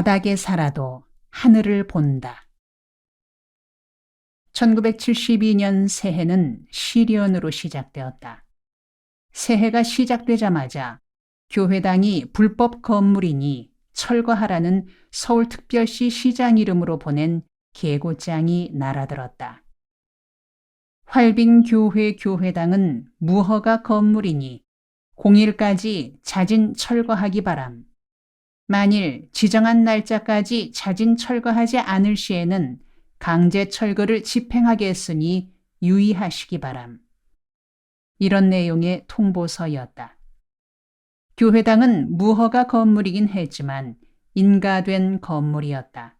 바닥에 살아도 하늘을 본다. 1972년 새해는 시련으로 시작되었다. 새해가 시작되자마자 교회당이 불법 건물이니 철거하라는 서울특별시 시장 이름으로 보낸 계고장이 날아들었다. 활빈교회 교회당은 무허가 건물이니 공일까지 자진 철거하기 바람. 만일 지정한 날짜까지 자진 철거하지 않을 시에는 강제 철거를 집행하겠으니 유의하시기 바람. 이런 내용의 통보서였다. 교회당은 무허가 건물이긴 했지만 인가된 건물이었다.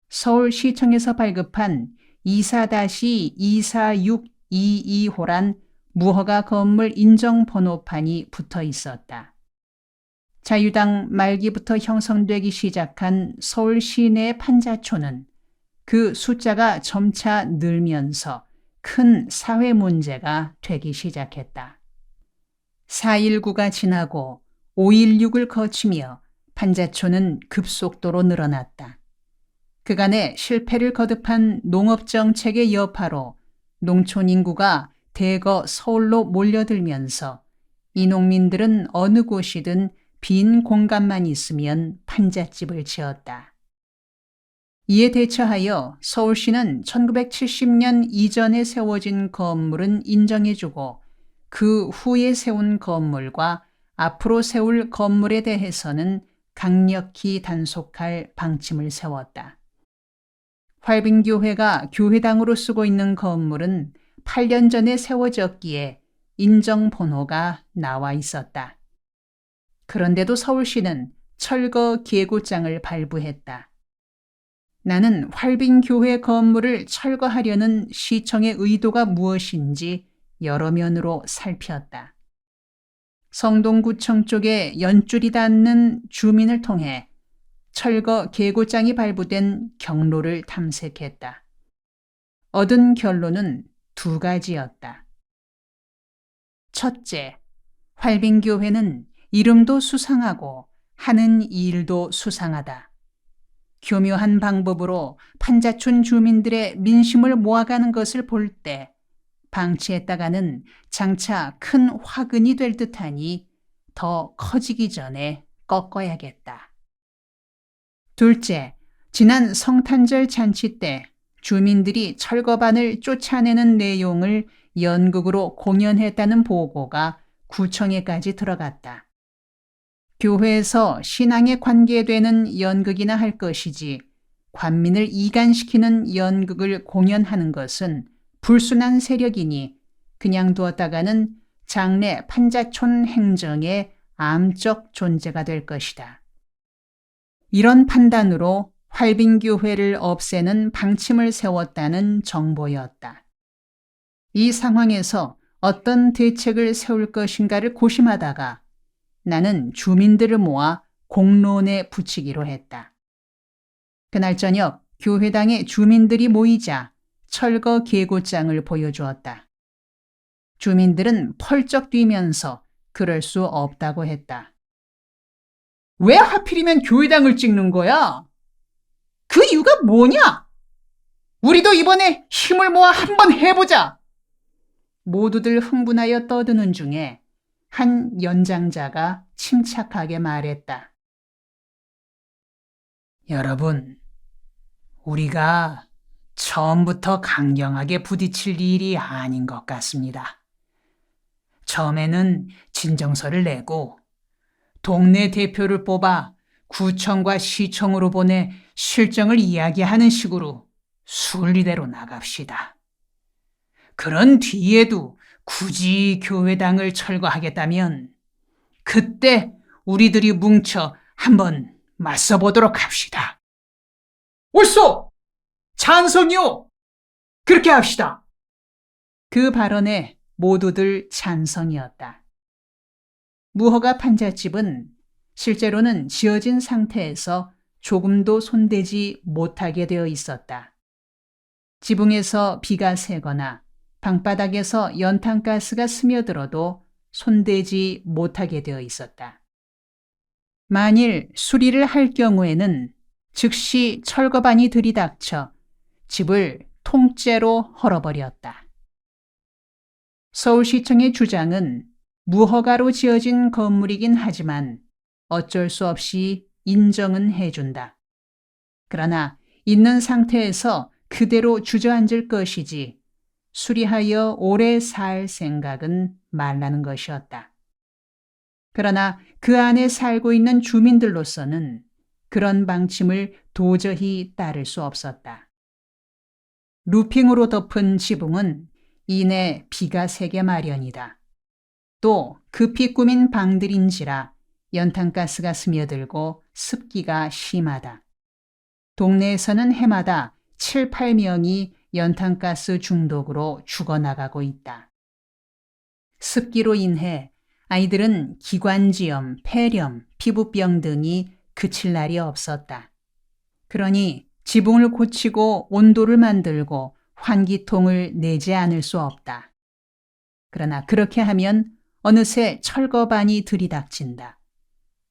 서울시청에서 발급한 24-24622호란 무허가 건물 인정번호판이 붙어 있었다. 자유당 말기부터 형성되기 시작한 서울 시내 판자촌은 그 숫자가 점차 늘면서 큰 사회 문제가 되기 시작했다. 4.19가 지나고 5.16을 거치며 판자촌은 급속도로 늘어났다. 그간의 실패를 거듭한 농업정책의 여파로 농촌 인구가 대거 서울로 몰려들면서 이 농민들은 어느 곳이든 빈 공간만 있으면 판잣집을 지었다. 이에 대처하여 서울시는 1970년 이전에 세워진 건물은 인정해주고 그 후에 세운 건물과 앞으로 세울 건물에 대해서는 강력히 단속할 방침을 세웠다. 활빈교회가 교회당으로 쓰고 있는 건물은 8년 전에 세워졌기에 인정번호가 나와 있었다. 그런데도 서울시는 철거 계고장을 발부했다. 나는 활빈교회 건물을 철거하려는 시청의 의도가 무엇인지 여러 면으로 살폈다. 성동구청 쪽에 연줄이 닿는 주민을 통해 철거 계고장이 발부된 경로를 탐색했다. 얻은 결론은 두 가지였다. 첫째, 활빈교회는 이름도 수상하고 하는 일도 수상하다. 교묘한 방법으로 판자촌 주민들의 민심을 모아가는 것을 볼 때 방치했다가는 장차 큰 화근이 될 듯하니 더 커지기 전에 꺾어야겠다. 둘째, 지난 성탄절 잔치 때 주민들이 철거반을 쫓아내는 내용을 연극으로 공연했다는 보고가 구청에까지 들어갔다. 교회에서 신앙에 관계되는 연극이나 할 것이지 관민을 이간시키는 연극을 공연하는 것은 불순한 세력이니 그냥 두었다가는 장래 판자촌 행정의 암적 존재가 될 것이다. 이런 판단으로 활빈교회를 없애는 방침을 세웠다는 정보였다. 이 상황에서 어떤 대책을 세울 것인가를 고심하다가 나는 주민들을 모아 공론에 붙이기로 했다. 그날 저녁 교회당에 주민들이 모이자 철거 계고장을 보여주었다. 주민들은 펄쩍 뛰면서 그럴 수 없다고 했다. 왜 하필이면 교회당을 찍는 거야? 그 이유가 뭐냐? 우리도 이번에 힘을 모아 한번 해보자. 모두들 흥분하여 떠드는 중에 한 연장자가 침착하게 말했다. 여러분, 우리가 처음부터 강경하게 부딪힐 일이 아닌 것 같습니다. 처음에는 진정서를 내고 동네 대표를 뽑아 구청과 시청으로 보내 실정을 이야기하는 식으로 순리대로 나갑시다. 그런 뒤에도 굳이 교회당을 철거하겠다면 그때 우리들이 뭉쳐 한번 맞서보도록 합시다. 옳소! 찬성이요! 그렇게 합시다. 그 발언에 모두들 찬성이었다. 무허가 판잣집은 실제로는 지어진 상태에서 조금도 손대지 못하게 되어 있었다. 지붕에서 비가 새거나 방바닥에서 연탄가스가 스며들어도 손대지 못하게 되어 있었다. 만일 수리를 할 경우에는 즉시 철거반이 들이닥쳐 집을 통째로 헐어버렸다. 서울시청의 주장은 무허가로 지어진 건물이긴 하지만 어쩔 수 없이 인정은 해준다. 그러나 있는 상태에서 그대로 주저앉을 것이지 수리하여 오래 살 생각은 말라는 것이었다. 그러나 그 안에 살고 있는 주민들로서는 그런 방침을 도저히 따를 수 없었다. 루핑으로 덮은 지붕은 이내 비가 새게 마련이다. 또 급히 꾸민 방들인지라 연탄가스가 스며들고 습기가 심하다. 동네에서는 해마다 7, 8명이 연탄가스 중독으로 죽어나가고 있다. 습기로 인해 아이들은 기관지염, 폐렴, 피부병 등이 그칠 날이 없었다. 그러니 지붕을 고치고 온도를 만들고 환기통을 내지 않을 수 없다. 그러나 그렇게 하면 어느새 철거반이 들이닥친다.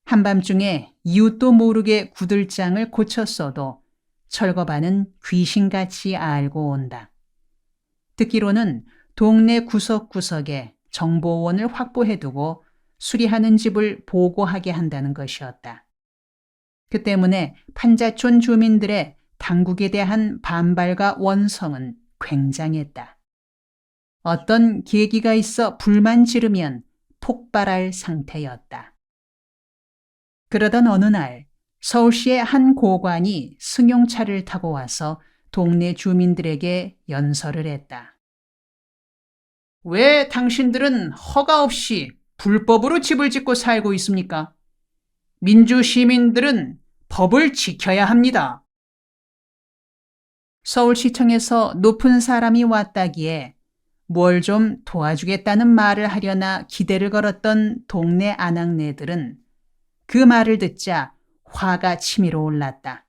한밤중에 이웃도 모르게 구들장을 고쳤어도 철거반은 귀신같이 앓고 온다. 듣기로는 동네 구석구석에 정보원을 확보해두고 수리하는 집을 보고하게 한다는 것이었다. 그 때문에 판자촌 주민들의 당국에 대한 반발과 원성은 굉장했다. 어떤 계기가 있어 불만 지르면 폭발할 상태였다. 그러던 어느 날 서울시의 한 고관이 승용차를 타고 와서 동네 주민들에게 연설을 했다. 왜 당신들은 허가 없이 불법으로 집을 짓고 살고 있습니까? 민주시민들은 법을 지켜야 합니다. 서울시청에서 높은 사람이 왔다기에 뭘 좀 도와주겠다는 말을 하려나 기대를 걸었던 동네 아낙네들은 그 말을 듣자 화가 치밀어 올랐다.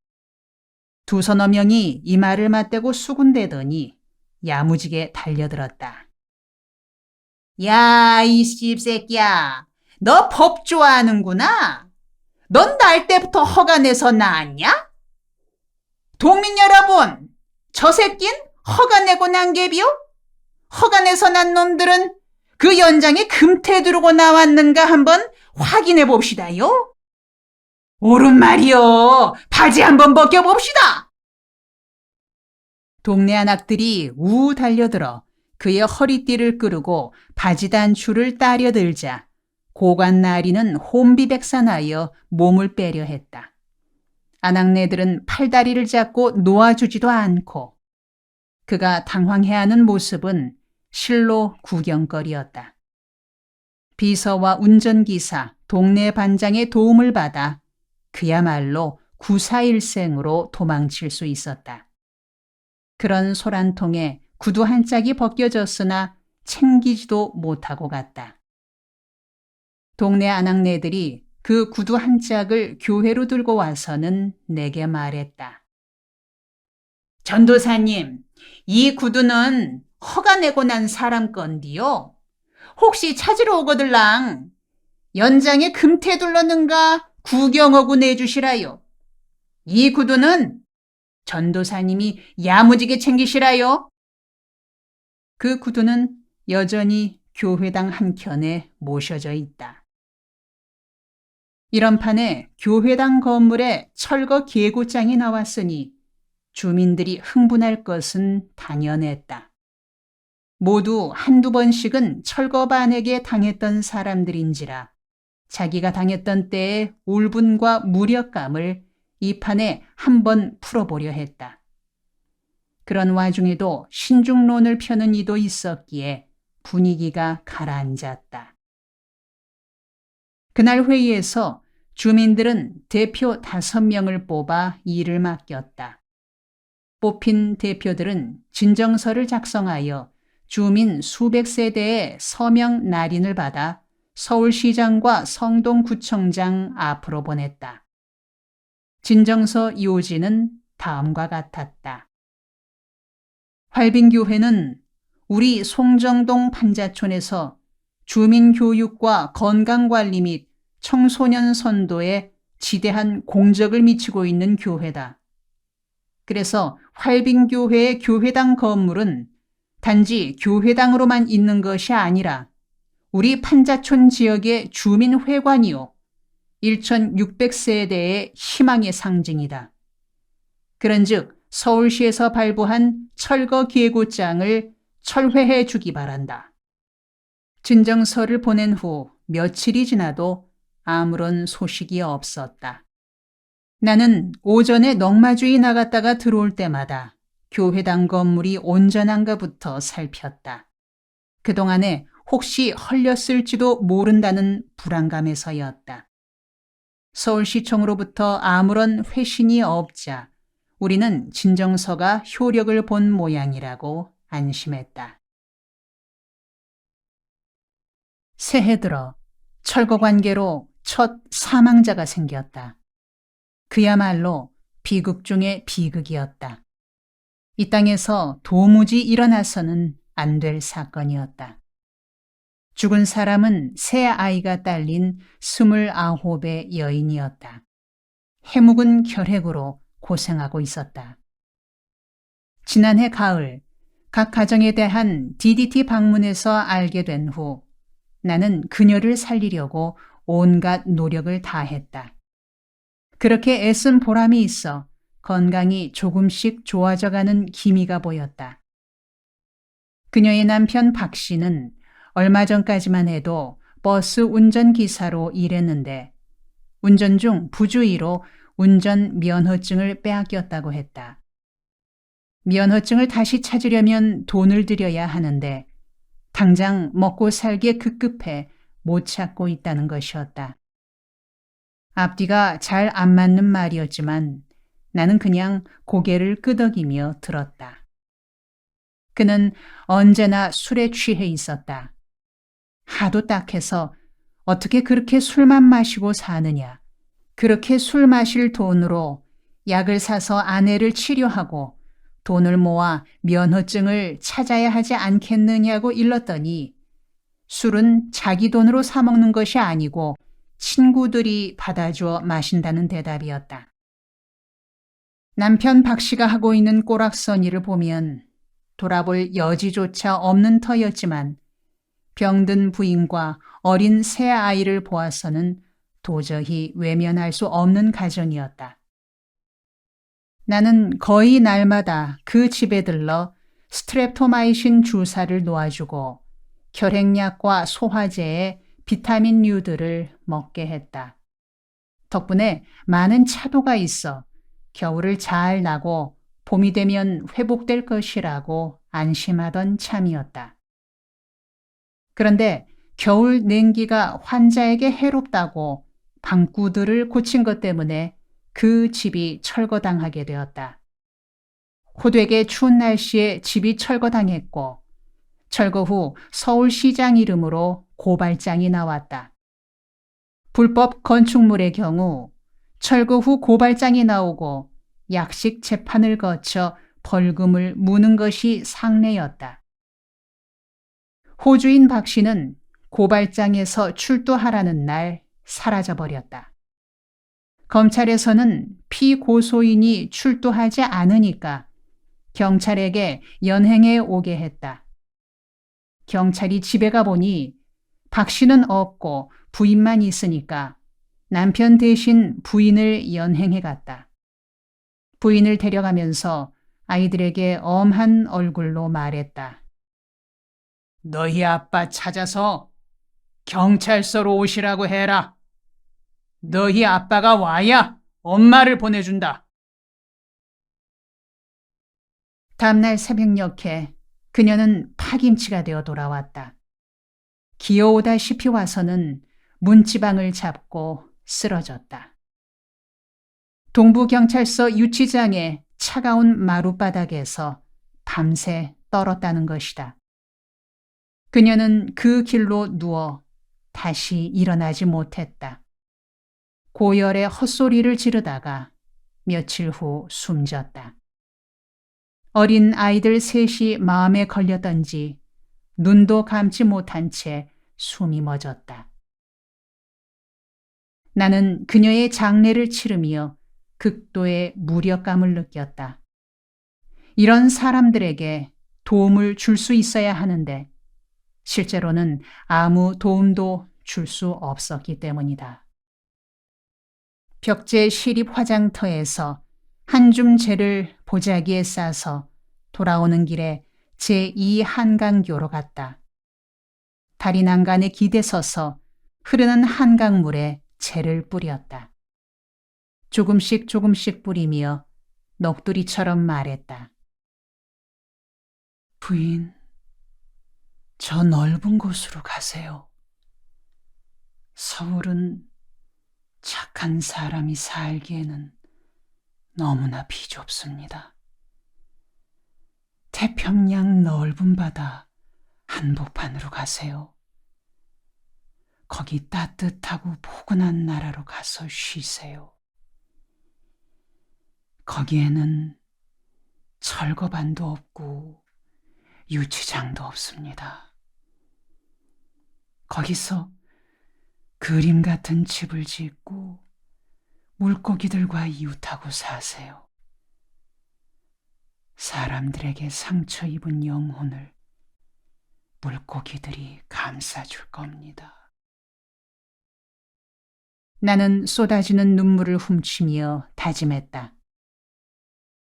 두서너 명이 이 말을 맞대고 수군대더니 야무지게 달려들었다. 야, 이 씹새끼야. 너 법 좋아하는구나. 넌 날 때부터 허가 내서 나왔냐? 동민 여러분, 저 새낀 허가 내고 난 개비요? 허가 내서 난 놈들은 그 연장에 금태 두르고 나왔는가 한번 확인해 봅시다요. 옳은 말이요. 바지 한번 벗겨봅시다. 동네 아낙들이 우 달려들어 그의 허리띠를 끄르고 바지 단추를 따려 들자 고관 나리는 혼비백산하여 몸을 빼려 했다. 아낙네들은 팔다리를 잡고 놓아주지도 않고 그가 당황해하는 모습은 실로 구경거리였다. 비서와 운전기사, 동네 반장의 도움을 받아 그야말로 구사일생으로 도망칠 수 있었다. 그런 소란통에 구두 한 짝이 벗겨졌으나 챙기지도 못하고 갔다. 동네 아낙네들이 그 구두 한 짝을 교회로 들고 와서는 내게 말했다. 전도사님, 이 구두는 허가 내고 난 사람 건디요. 혹시 찾으러 오거들랑 연장에 금태 둘렀는가 구경하고 내주시라요. 이 구두는 전도사님이 야무지게 챙기시라요. 그 구두는 여전히 교회당 한켠에 모셔져 있다. 이런 판에 교회당 건물에 철거 계고장이 나왔으니 주민들이 흥분할 것은 당연했다. 모두 한두 번씩은 철거반에게 당했던 사람들인지라 자기가 당했던 때의 울분과 무력감을 이 판에 한번 풀어보려 했다. 그런 와중에도 신중론을 펴는 이도 있었기에 분위기가 가라앉았다. 그날 회의에서 주민들은 대표 5명을 뽑아 일을 맡겼다. 뽑힌 대표들은 진정서를 작성하여 주민 수백 세대의 서명 날인을 받아 서울시장과 성동구청장 앞으로 보냈다. 진정서 요지는 다음과 같았다. 활빈교회는 우리 송정동 판자촌에서 주민교육과 건강관리 및 청소년 선도에 지대한 공적을 미치고 있는 교회다. 그래서 활빈교회의 교회당 건물은 단지 교회당으로만 있는 것이 아니라 우리 판자촌 지역의 주민회관이요 1600세대의 희망의 상징이다. 그런즉 서울시에서 발부한 철거 계고장을 철회해 주기 바란다. 진정서를 보낸 후 며칠이 지나도 아무런 소식이 없었다. 나는 오전에 넝마주에 나갔다가 들어올 때마다 교회당 건물이 온전한가부터 살폈다. 그동안에 혹시 헐렸을지도 모른다는 불안감에서였다. 서울시청으로부터 아무런 회신이 없자 우리는 진정서가 효력을 본 모양이라고 안심했다. 새해 들어 철거 관계로 첫 사망자가 생겼다. 그야말로 비극 중의 비극이었다. 이 땅에서 도무지 일어나서는 안 될 사건이었다. 죽은 사람은 새 아이가 딸린 29의 여인이었다. 해묵은 결핵으로 고생하고 있었다. 지난해 가을 각 가정에 대한 DDT 방문에서 알게 된 후 나는 그녀를 살리려고 온갖 노력을 다했다. 그렇게 애쓴 보람이 있어 건강이 조금씩 좋아져가는 기미가 보였다. 그녀의 남편 박 씨는 얼마 전까지만 해도 버스 운전기사로 일했는데 운전 중 부주의로 운전 면허증을 빼앗겼다고 했다. 면허증을 다시 찾으려면 돈을 들여야 하는데 당장 먹고 살기에 급급해 못 찾고 있다는 것이었다. 앞뒤가 잘 안 맞는 말이었지만 나는 그냥 고개를 끄덕이며 들었다. 그는 언제나 술에 취해 있었다. 하도 딱해서 어떻게 그렇게 술만 마시고 사느냐. 그렇게 술 마실 돈으로 약을 사서 아내를 치료하고 돈을 모아 면허증을 찾아야 하지 않겠느냐고 일렀더니 술은 자기 돈으로 사 먹는 것이 아니고 친구들이 받아주어 마신다는 대답이었다. 남편 박 씨가 하고 있는 꼬락서니를 보면 돌아볼 여지조차 없는 터였지만 병든 부인과 어린 새 아이를 보아서는 도저히 외면할 수 없는 가정이었다. 나는 거의 날마다 그 집에 들러 스트랩토마이신 주사를 놓아주고 결핵약과 소화제에 비타민류들을 먹게 했다. 덕분에 많은 차도가 있어 겨울을 잘 나고 봄이 되면 회복될 것이라고 안심하던 참이었다. 그런데 겨울 냉기가 환자에게 해롭다고 방구들을 고친 것 때문에 그 집이 철거당하게 되었다. 호되게 추운 날씨에 집이 철거당했고 철거 후 서울시장 이름으로 고발장이 나왔다. 불법 건축물의 경우 철거 후 고발장이 나오고 약식 재판을 거쳐 벌금을 무는 것이 상례였다. 호주인 박 씨는 고발장에서 출두하라는 날 사라져버렸다. 검찰에서는 피고소인이 출두하지 않으니까 경찰에게 연행해 오게 했다. 경찰이 집에 가보니 박 씨는 없고 부인만 있으니까 남편 대신 부인을 연행해 갔다. 부인을 데려가면서 아이들에게 엄한 얼굴로 말했다. 너희 아빠 찾아서 경찰서로 오시라고 해라. 너희 아빠가 와야 엄마를 보내준다. 다음날 새벽녘에 그녀는 파김치가 되어 돌아왔다. 기어오다시피 와서는 문지방을 잡고 쓰러졌다. 동부경찰서 유치장의 차가운 마룻바닥에서 밤새 떨었다는 것이다. 그녀는 그 길로 누워 다시 일어나지 못했다. 고열의 헛소리를 지르다가 며칠 후 숨졌다. 어린 아이들 셋이 마음에 걸렸던지 눈도 감지 못한 채 숨이 멎었다. 나는 그녀의 장례를 치르며 극도의 무력감을 느꼈다. 이런 사람들에게 도움을 줄 수 있어야 하는데 실제로는 아무 도움도 줄 수 없었기 때문이다. 벽제 시립 화장터에서 한 줌 재를 보자기에 싸서 돌아오는 길에 제2 한강교로 갔다. 다리 난간에 기대서서 흐르는 한강물에 재를 뿌렸다. 조금씩 조금씩 뿌리며 넋두리처럼 말했다. 부인, 저 넓은 곳으로 가세요. 서울은 착한 사람이 살기에는 너무나 비좁습니다. 태평양 넓은 바다 한복판으로 가세요. 거기 따뜻하고 포근한 나라로 가서 쉬세요. 거기에는 철거반도 없고 유치장도 없습니다. 거기서 그림 같은 집을 짓고 물고기들과 이웃하고 사세요. 사람들에게 상처 입은 영혼을 물고기들이 감싸줄 겁니다. 나는 쏟아지는 눈물을 훔치며 다짐했다.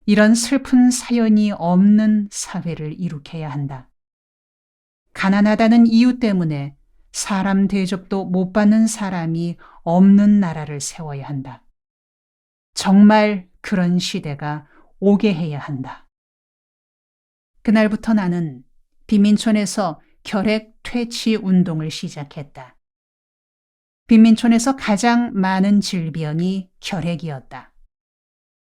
이런 슬픈 사연이 없는 사회를 일으켜야 한다. 가난하다는 이유 때문에 사람 대접도 못 받는 사람이 없는 나라를 세워야 한다. 정말 그런 시대가 오게 해야 한다. 그날부터 나는 빈민촌에서 결핵 퇴치 운동을 시작했다. 빈민촌에서 가장 많은 질병이 결핵이었다.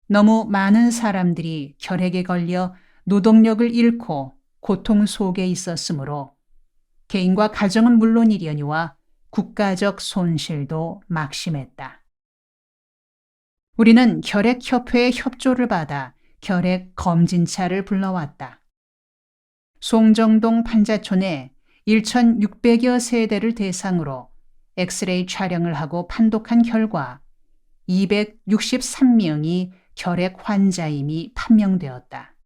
너무 많은 사람들이 결핵에 걸려 노동력을 잃고 고통 속에 있었으므로 개인과 가정은 물론이려니와 국가적 손실도 막심했다. 우리는 결핵협회의 협조를 받아 결핵 검진차를 불러왔다. 송정동 판자촌에 1,600여 세대를 대상으로 엑스레이 촬영을 하고 판독한 결과 263명이 결핵 환자임이 판명되었다.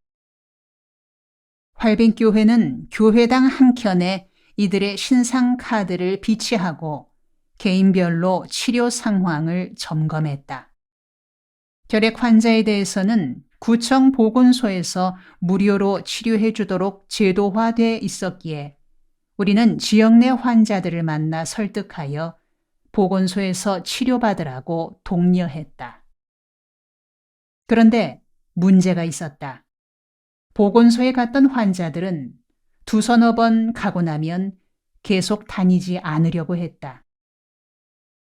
활빈교회는 교회당 한 켠에 이들의 신상 카드를 비치하고 개인별로 치료 상황을 점검했다. 결핵 환자에 대해서는 구청 보건소에서 무료로 치료해 주도록 제도화돼 있었기에 우리는 지역 내 환자들을 만나 설득하여 보건소에서 치료받으라고 독려했다. 그런데 문제가 있었다. 보건소에 갔던 환자들은 두서너 번 가고 나면 계속 다니지 않으려고 했다.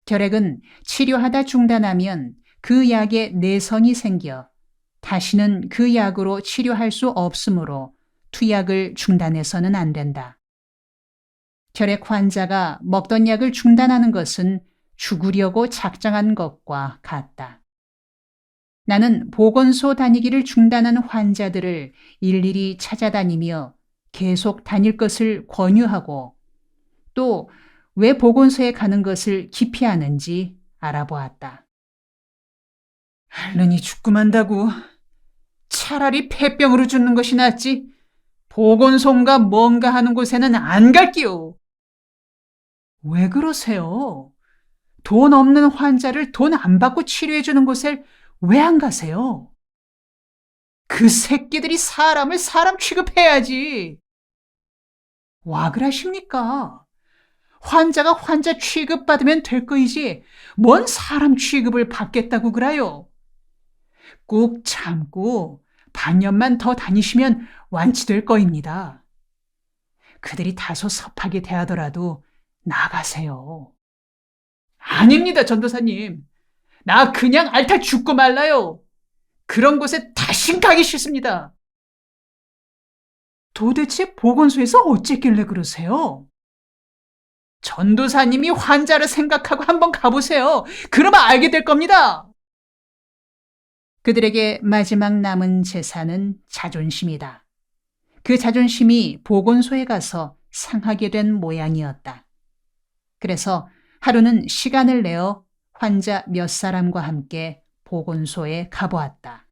결핵은 치료하다 중단하면 그 약에 내성이 생겨 다시는 그 약으로 치료할 수 없으므로 투약을 중단해서는 안 된다. 결핵 환자가 먹던 약을 중단하는 것은 죽으려고 작정한 것과 같다. 나는 보건소 다니기를 중단한 환자들을 일일이 찾아다니며 계속 다닐 것을 권유하고 또 왜 보건소에 가는 것을 기피하는지 알아보았다. 앓느니 죽고 만다고 차라리 폐병으로 죽는 것이 낫지 보건소인가 뭔가 하는 곳에는 안 갈게요. 왜 그러세요? 돈 없는 환자를 돈 안 받고 치료해 주는 곳에 왜 안 가세요? 그 새끼들이 사람을 사람 취급해야지. 와 그러십니까? 환자가 환자 취급받으면 될 거이지 뭔 사람 취급을 받겠다고 그래요. 꾹 참고 반년만 더 다니시면 완치될 거입니다. 그들이 다소 섭하게 대하더라도 나가세요. 아닙니다, 전도사님. 나 그냥 앓다 죽고 말라요. 그런 곳에 다신 가기 싫습니다. 도대체 보건소에서 어쨌길래 그러세요? 전도사님이 환자를 생각하고 한번 가보세요. 그러면 알게 될 겁니다. 그들에게 마지막 남은 재산은 자존심이다. 그 자존심이 보건소에 가서 상하게 된 모양이었다. 그래서 하루는 시간을 내어 환자 몇 사람과 함께 보건소에 가보았다.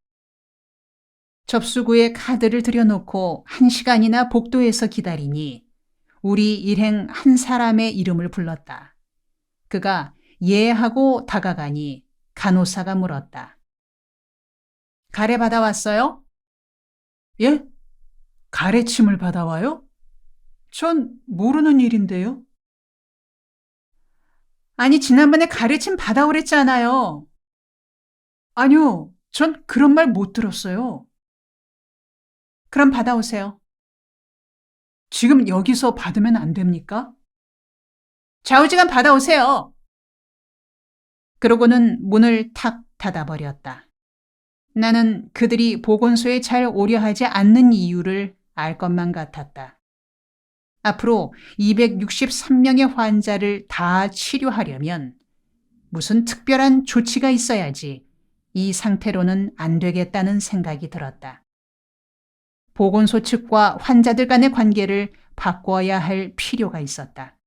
접수구에 카드를 들여놓고 1시간이나 복도에서 기다리니 우리 일행 한 사람의 이름을 불렀다. 그가 예 하고 다가가니 간호사가 물었다. 가래 받아왔어요? 예? 가래침을 받아와요? 전 모르는 일인데요. 아니, 지난번에 가래침 받아오랬잖아요. 아니요, 전 그런 말 못 들었어요. 그럼 받아오세요. 지금 여기서 받으면 안 됩니까? 좌우지간 받아오세요. 그러고는 문을 탁 닫아버렸다. 나는 그들이 보건소에 잘 오려 하지 않는 이유를 알 것만 같았다. 앞으로 263명의 환자를 다 치료하려면 무슨 특별한 조치가 있어야지 이 상태로는 안 되겠다는 생각이 들었다. 보건소 측과 환자들 간의 관계를 바꿔야 할 필요가 있었다.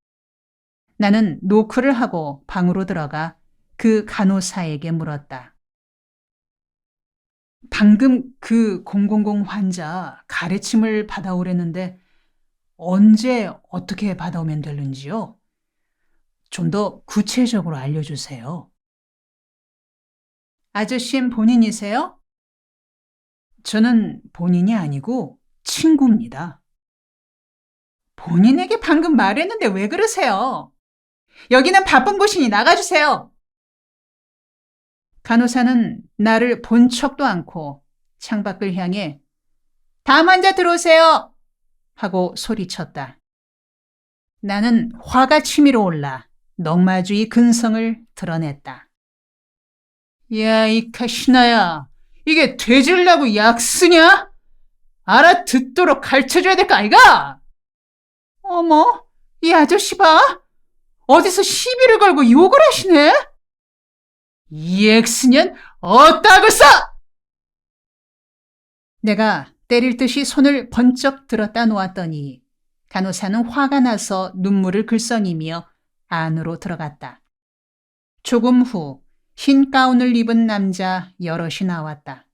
나는 노크를 하고 방으로 들어가 그 간호사에게 물었다. 방금 그 000 환자 가래침을 받아오랬는데 언제 어떻게 받아오면 되는지요? 좀 더 구체적으로 알려주세요. 아저씨는 본인이세요? 저는 본인이 아니고 친구입니다. 본인에게 방금 말했는데 왜 그러세요? 여기는 바쁜 곳이니 나가주세요. 간호사는 나를 본 척도 않고 창밖을 향해 다음 환자 들어오세요 하고 소리쳤다. 나는 화가 치밀어 올라 넉마주의 근성을 드러냈다. 야, 이 카시나야, 이게 되질라고 약 쓰냐? 알아듣도록 가르쳐줘야 될 거 아이가? 어머, 이 아저씨 봐. 어디서 시비를 걸고 욕을 하시네? 이 엑스년 어따고 써! 내가 때릴 듯이 손을 번쩍 들었다 놓았더니 간호사는 화가 나서 눈물을 글썽이며 안으로 들어갔다. 조금 후 흰 가운을 입은 남자 여럿이 나왔다.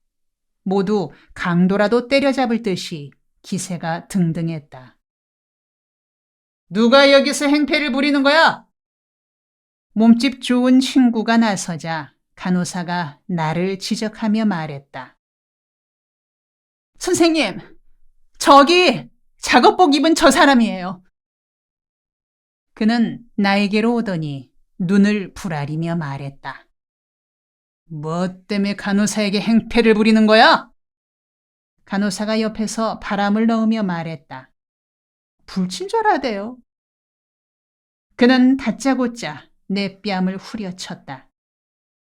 모두 강도라도 때려잡을 듯이 기세가 등등했다. 누가 여기서 행패를 부리는 거야? 몸집 좋은 친구가 나서자 간호사가 나를 지적하며 말했다. 선생님, 저기 작업복 입은 저 사람이에요. 그는 나에게로 오더니 눈을 부라리며 말했다. 뭐 때문에 간호사에게 행패를 부리는 거야? 간호사가 옆에서 바람을 넣으며 말했다. 불친절하대요. 그는 다짜고짜 내 뺨을 후려쳤다.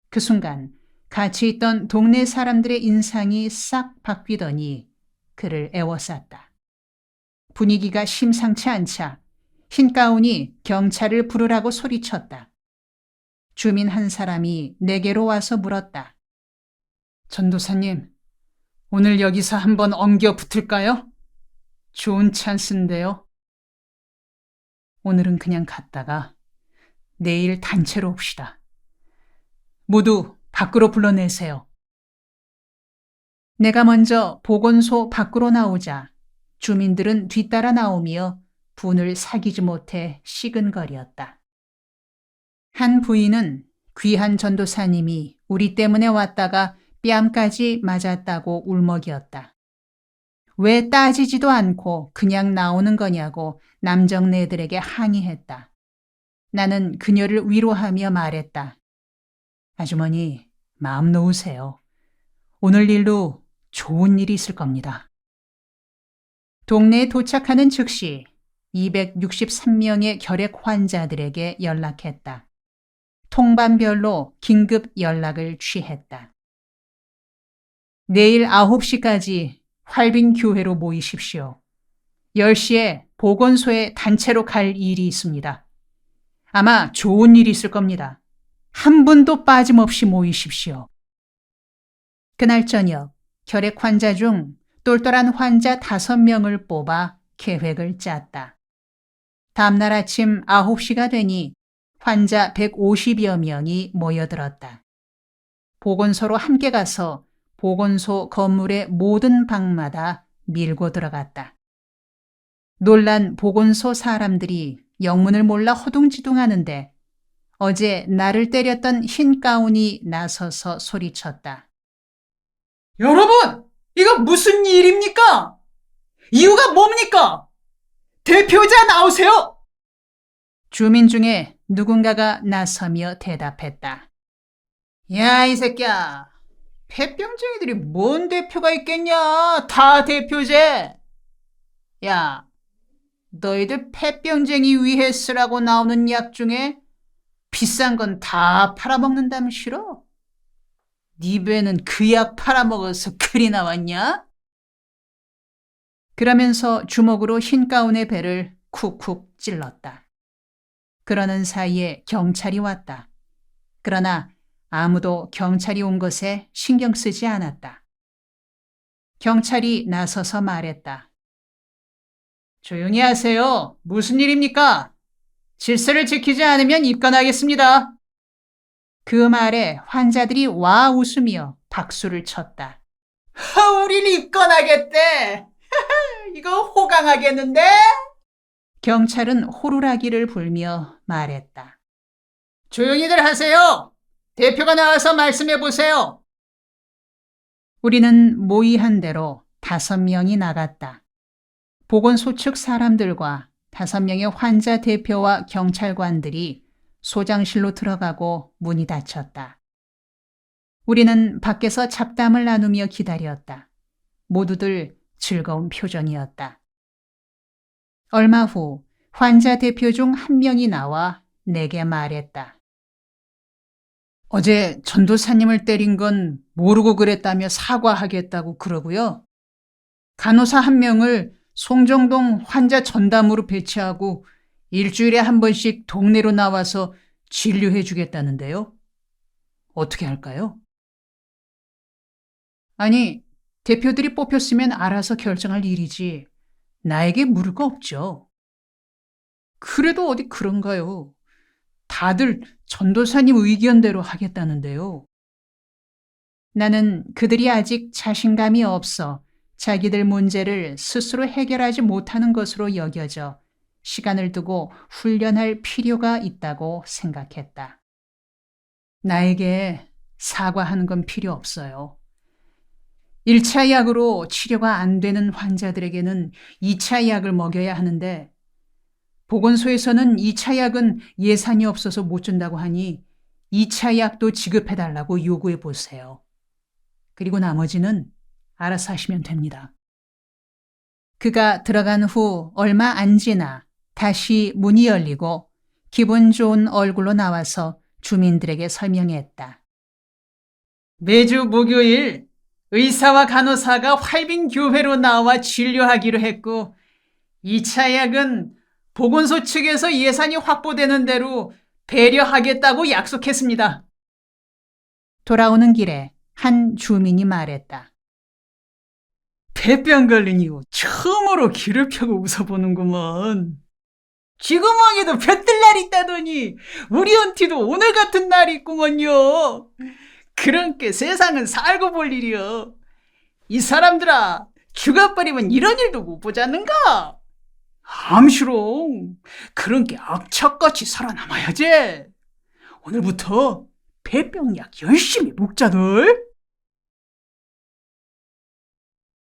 그 순간 같이 있던 동네 사람들의 인상이 싹 바뀌더니 그를 애워쌌다. 분위기가 심상치 않자 흰 가운이 경찰을 부르라고 소리쳤다. 주민 한 사람이 내게로 와서 물었다. 전도사님, 오늘 여기서 한번 엉겨 붙을까요? 좋은 찬스인데요. 오늘은 그냥 갔다가 내일 단체로 옵시다. 모두 밖으로 불러내세요. 내가 먼저 보건소 밖으로 나오자 주민들은 뒤따라 나오며 분을 사귀지 못해 시근거렸다. 한 부인은 귀한 전도사님이 우리 때문에 왔다가 뺨까지 맞았다고 울먹이었다. 왜 따지지도 않고 그냥 나오는 거냐고 남정네들에게 항의했다. 나는 그녀를 위로하며 말했다. 아주머니, 마음 놓으세요. 오늘 일로 좋은 일이 있을 겁니다. 동네에 도착하는 즉시 263명의 결핵 환자들에게 연락했다. 통반별로 긴급 연락을 취했다. 내일 9시까지 활빈교회로 모이십시오. 10시에 보건소에 단체로 갈 일이 있습니다. 아마 좋은 일이 있을 겁니다. 한 분도 빠짐없이 모이십시오. 그날 저녁 결핵 환자 중 똘똘한 환자 5명을 뽑아 계획을 짰다. 다음날 아침 9시가 되니 환자 150여 명이 모여들었다. 보건소로 함께 가서 보건소 건물의 모든 방마다 밀고 들어갔다. 놀란 보건소 사람들이 영문을 몰라 허둥지둥하는데 어제 나를 때렸던 흰 가운이 나서서 소리쳤다. 여러분, 이거 무슨 일입니까? 이유가 뭡니까? 대표자 나오세요! 주민 중에 누군가가 나서며 대답했다. 야, 이 새끼야. 폐병쟁이들이 뭔 대표가 있겠냐? 다 대표제. 야, 너희들 폐병쟁이 위해 쓰라고 나오는 약 중에 비싼 건 다 팔아먹는다면 싫어? 네 배는 그 약 팔아먹어서 그리 나왔냐? 그러면서 주먹으로 흰 가운의 배를 쿡쿡 찔렀다. 그러는 사이에 경찰이 왔다. 그러나 아무도 경찰이 온 것에 신경 쓰지 않았다. 경찰이 나서서 말했다. 조용히 하세요. 무슨 일입니까? 질서를 지키지 않으면 입건하겠습니다. 그 말에 환자들이 와 웃으며 박수를 쳤다. 우릴 입건하겠대. 이거 호강하겠는데? 경찰은 호루라기를 불며 말했다. 조용히들 하세요. 대표가 나와서 말씀해 보세요. 우리는 모의한 대로 5명이 나갔다. 보건소 측 사람들과 5명의 환자 대표와 경찰관들이 소장실로 들어가고 문이 닫혔다. 우리는 밖에서 잡담을 나누며 기다렸다. 모두들 즐거운 표정이었다. 얼마 후 환자 대표 중 한 명이 나와 내게 말했다. 어제 전도사님을 때린 건 모르고 그랬다며 사과하겠다고 그러고요. 간호사 한 명을 송정동 환자 전담으로 배치하고 일주일에 한 번씩 동네로 나와서 진료해 주겠다는데요. 어떻게 할까요? 아니, 대표들이 뽑혔으면 알아서 결정할 일이지 나에게 물을 거 없죠. 그래도 어디 그런가요? 다들 전도사님 의견대로 하겠다는데요. 나는 그들이 아직 자신감이 없어 자기들 문제를 스스로 해결하지 못하는 것으로 여겨져 시간을 두고 훈련할 필요가 있다고 생각했다. 나에게 사과하는 건 필요 없어요. 1차 약으로 치료가 안 되는 환자들에게는 2차 약을 먹여야 하는데 보건소에서는 2차 약은 예산이 없어서 못 준다고 하니 2차 약도 지급해달라고 요구해 보세요. 그리고 나머지는 알아서 하시면 됩니다. 그가 들어간 후 얼마 안 지나 다시 문이 열리고 기분 좋은 얼굴로 나와서 주민들에게 설명했다. 매주 목요일 의사와 간호사가 활빈교회로 나와 진료하기로 했고 2차 약은 보건소 측에서 예산이 확보되는 대로 배려하겠다고 약속했습니다. 돌아오는 길에 한 주민이 말했다. 폐병 걸린 이후 처음으로 귀를 펴고 웃어보는구먼. 지구멍에도 볕들 날 있다더니 우리 언티도 오늘 같은 날이 있구먼요. 그런께 세상은 살고 볼 일이여. 이 사람들아, 죽어버리면 이런 일도 못 보자는가? 암시롱, 그런께 악착같이 살아남아야지. 오늘부터 폐병약 열심히 먹자들.